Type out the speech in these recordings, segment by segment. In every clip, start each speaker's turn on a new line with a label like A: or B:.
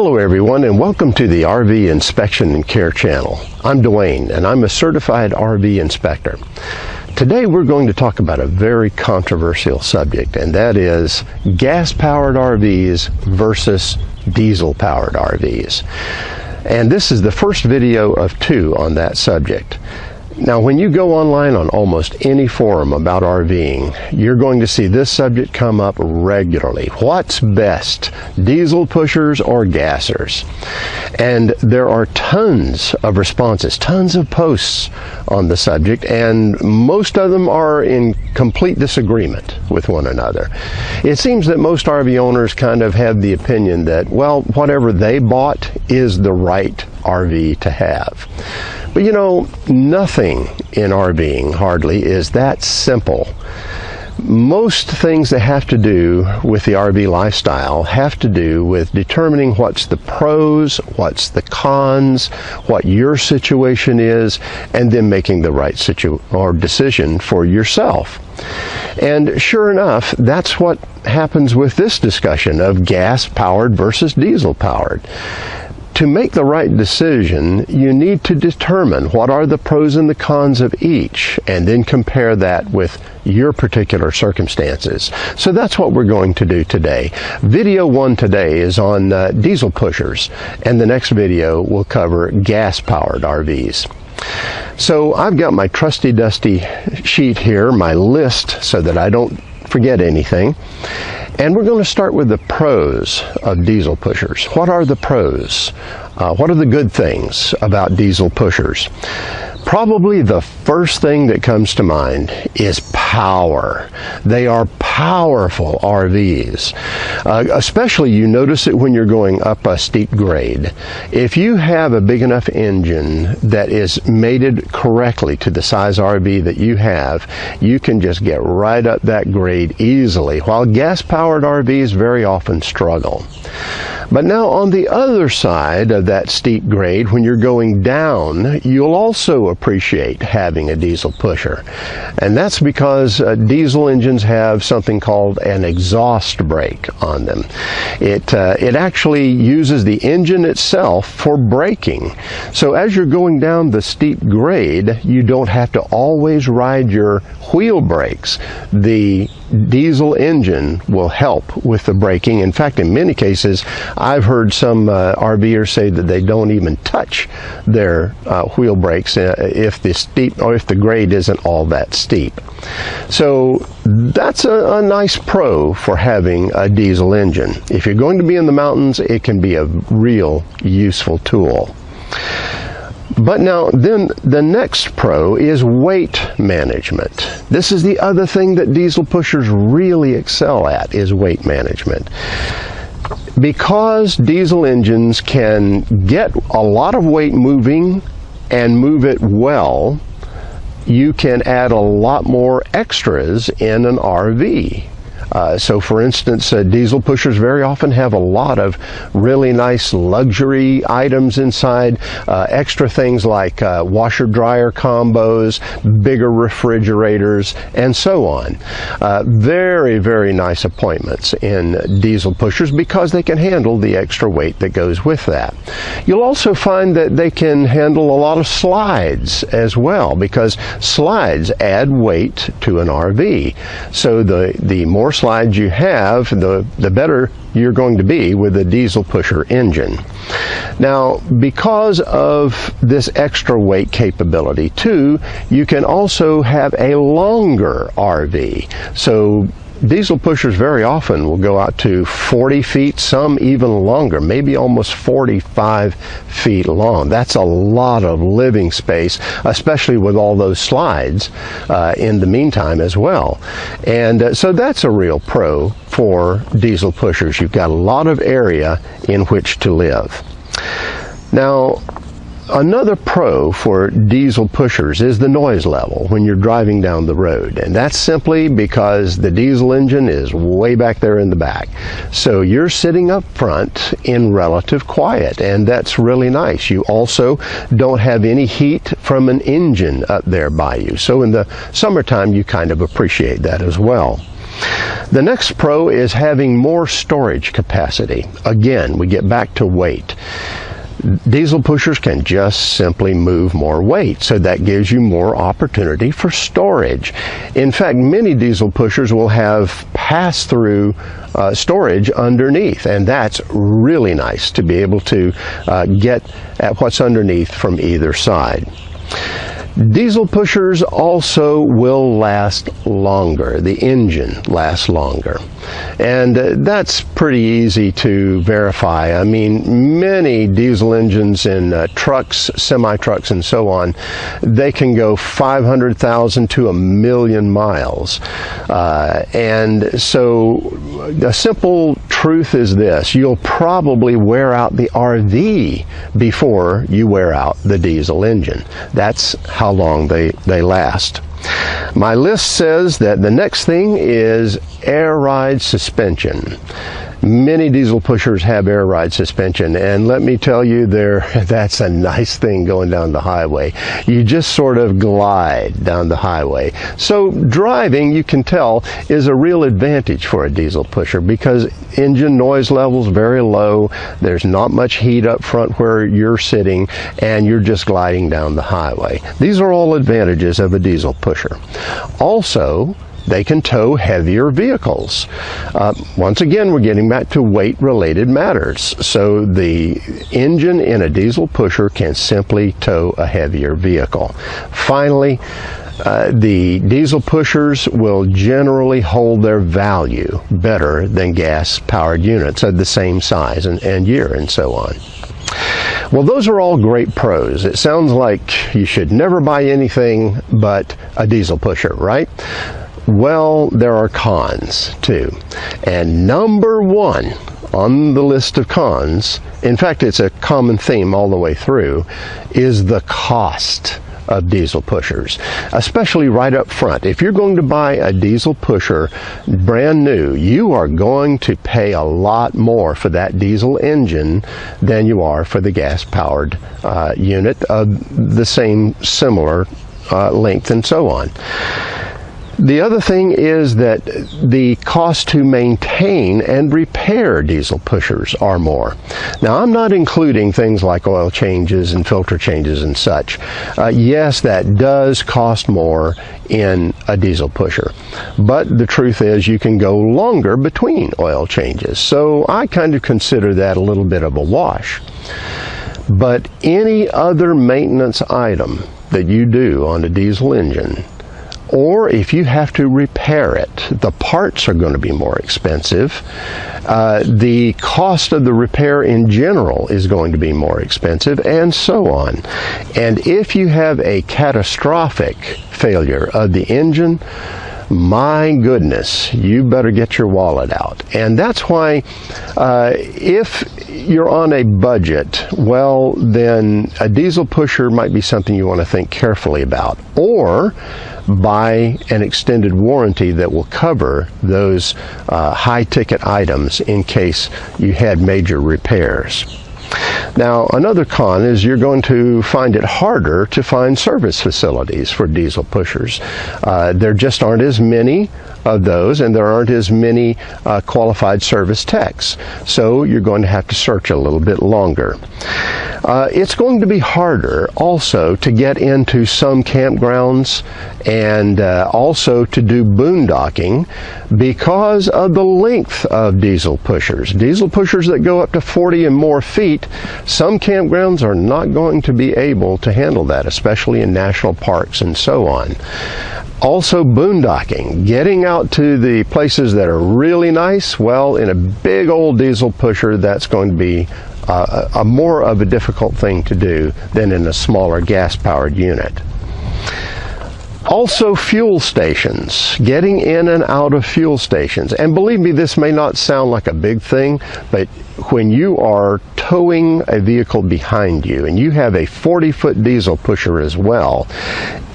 A: Hello everyone, and welcome to the RV Inspection and Care channel. I'm Dwayne and I'm a certified RV inspector. Today we're going to talk about a very controversial subject, and that is gas-powered RVs versus diesel-powered RVs. And this is the first video of two on that subject. Now, when you go online on almost any forum about RVing, you're going to see this subject come up regularly. What's best, diesel pushers or gassers? And there are tons of responses, tons of posts on the subject, and most of them are in complete disagreement with one another. It seems that most RV owners kind of have the opinion that, well, whatever they bought is the right RV to have. But you know, nothing in RVing hardly is that simple. Most things that have to do with the RV lifestyle have to do with determining what's the pros, what's the cons, what your situation is, and then making the right decision for yourself. And sure enough, that's what happens with this discussion of gas-powered versus diesel-powered. To make the right decision, you need to determine what are the pros and the cons of each, and then compare that with your particular circumstances. So that's what we're going to do today. Video 1 today is on diesel pushers, and the next video will cover gas-powered RVs. So I've got my trusty dusty sheet here, my list, so that I don't forget anything. And we're going to start with the pros of diesel pushers. What are the pros? What are the good things about diesel pushers? Probably the first thing that comes to mind is power. They are powerful RVs. Especially you notice it when you're going up a steep grade. If you have a big enough engine that is mated correctly to the size RV that you have, you can just get right up that grade easily, while gas-powered RVs very often struggle. But now on the other side of that steep grade, when you're going down, you'll also appreciate having a diesel pusher. And that's because diesel engines have something called an exhaust brake on them. It actually uses the engine itself for braking. So as you're going down the steep grade, you don't have to always ride your wheel brakes. The diesel engine will help with the braking. In fact, in many cases, I've heard some RVers say that they don't even touch their wheel brakes if the grade isn't all that steep. So that's a nice pro for having a diesel engine. If you're going to be in the mountains, it can be a real useful tool. But now, then the next pro is weight management. This is the other thing that diesel pushers really excel at, is weight management. Because diesel engines can get a lot of weight moving and move it well, you can add a lot more extras in an RV. So for instance, diesel pushers very often have a lot of really nice luxury items inside, extra things like washer-dryer combos, bigger refrigerators, and so on. Very, very nice appointments in diesel pushers because they can handle the extra weight that goes with that. You'll also find that they can handle a lot of slides as well, because slides add weight to an RV. So the more slides you have, the better you're going to be with a diesel pusher engine. Now, because of this extra weight capability too, you can also have a longer RV. So diesel pushers very often will go out to 40 feet, some even longer, maybe almost 45 feet long. That's a lot of living space, especially with all those slides in the meantime as well. And so that's a real pro for diesel pushers. You've got a lot of area in which to live. Now, another pro for diesel pushers is the noise level when you're driving down the road, and that's simply because the diesel engine is way back there in the back. So you're sitting up front in relative quiet, and that's really nice. You also don't have any heat from an engine up there by you. So in the summertime, you kind of appreciate that as well. The next pro is having more storage capacity. Again, we get back to weight. Diesel pushers can just simply move more weight, so that gives you more opportunity for storage. In fact, many diesel pushers will have pass-through storage underneath, and that's really nice to be able to get at what's underneath from either side. Diesel pushers also will last longer. The engine lasts longer. And that's pretty easy to verify. I mean, many diesel engines in trucks, semi-trucks, and so on, they can go 500,000 to 1 million miles. And so a simple truth is this: you'll probably wear out the RV before you wear out the diesel engine. That's how long they last. My list says that the next thing is air ride suspension. Many diesel pushers have air ride suspension, and let me tell you, that's a nice thing going down the highway. You just sort of glide down the highway. So driving, you can tell, is a real advantage for a diesel pusher because engine noise levels very low, there's not much heat up front where you're sitting, and you're just gliding down the highway. These are all advantages of a diesel pusher. Also, they can tow heavier vehicles. Once again, we're getting back to weight-related matters. So the engine in a diesel pusher can simply tow a heavier vehicle. Finally, the diesel pushers will generally hold their value better than gas-powered units of the same size and year and so on. Well, those are all great pros. It sounds like you should never buy anything but a diesel pusher, right? Well, there are cons too. And number one on the list of cons, in fact it's a common theme all the way through, is the cost of diesel pushers, especially right up front. If you're going to buy a diesel pusher brand new, you are going to pay a lot more for that diesel engine than you are for the gas-powered unit of the same similar length and so on. The other thing is that the cost to maintain and repair diesel pushers are more. Now, I'm not including things like oil changes and filter changes and such. Yes, that does cost more in a diesel pusher, but the truth is you can go longer between oil changes, so I kind of consider that a little bit of a wash. But any other maintenance item that you do on a diesel engine, or if you have to repair it, the parts are going to be more expensive. The cost of the repair in general is going to be more expensive, and so on. And if you have a catastrophic failure of the engine, my goodness, you better get your wallet out. And that's why if you're on a budget, well, then a diesel pusher might be something you want to think carefully about. Or buy an extended warranty that will cover those high-ticket items in case you had major repairs. Now, another con is you're going to find it harder to find service facilities for diesel pushers. There just aren't as many of those, and there aren't as many qualified service techs. So you're going to have to search a little bit longer. It's going to be harder also to get into some campgrounds and also to do boondocking because of the length of diesel pushers. Diesel pushers that go up to 40 and more feet, some campgrounds are not going to be able to handle that, especially in national parks and so on. Also, boondocking, getting out to the places that are really nice, well, in a big old diesel pusher, that's going to be a more of a difficult thing to do than in a smaller gas-powered unit. Also, fuel stations, getting in and out of fuel stations. And believe me, this may not sound like a big thing, but when you are towing a vehicle behind you and you have a 40-foot diesel pusher as well,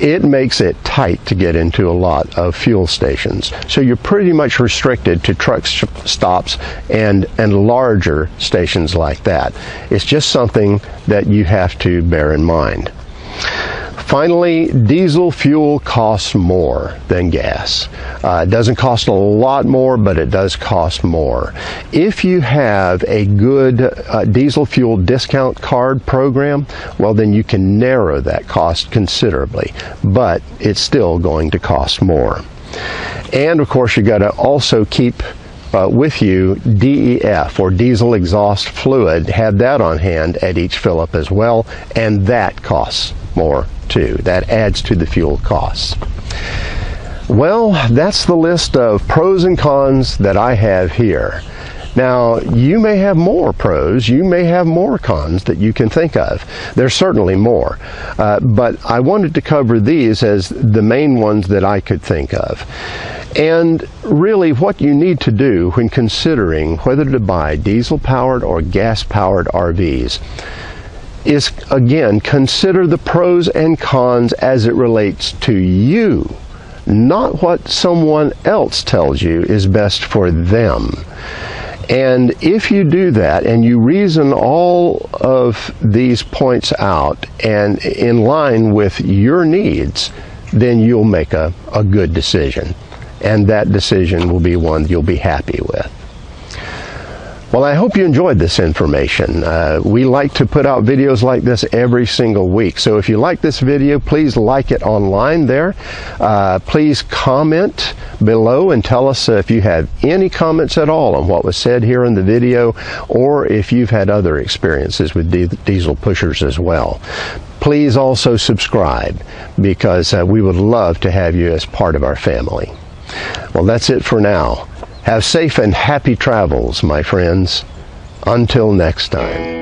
A: it makes it tight to get into a lot of fuel stations. So you're pretty much restricted to truck stops and larger stations like that. It's just something that you have to bear in mind. Finally, diesel fuel costs more than gas. It doesn't cost a lot more, but it does cost more. If you have a good diesel fuel discount card program, well, then you can narrow that cost considerably, but it's still going to cost more. And of course, you got to also keep with you DEF, or diesel exhaust fluid. Have that on hand at each fill up as well, and that costs more too. That adds to the fuel costs. Well, that's the list of pros and cons that I have here. Now, you may have more pros, you may have more cons that you can think of. There's certainly more, but I wanted to cover these as the main ones that I could think of. And really, what you need to do when considering whether to buy diesel-powered or gas-powered RVs is, again, consider the pros and cons as it relates to you, not what someone else tells you is best for them. And if you do that and you reason all of these points out and in line with your needs, then you'll make a good decision. And that decision will be one you'll be happy with. Well, I hope you enjoyed this information. We like to put out videos like this every single week. So if you like this video, please like it online there. Please comment below and tell us if you have any comments at all on what was said here in the video, or if you've had other experiences with diesel pushers as well. Please also subscribe, because we would love to have you as part of our family. Well, that's it for now. Have safe and happy travels, my friends. Until next time.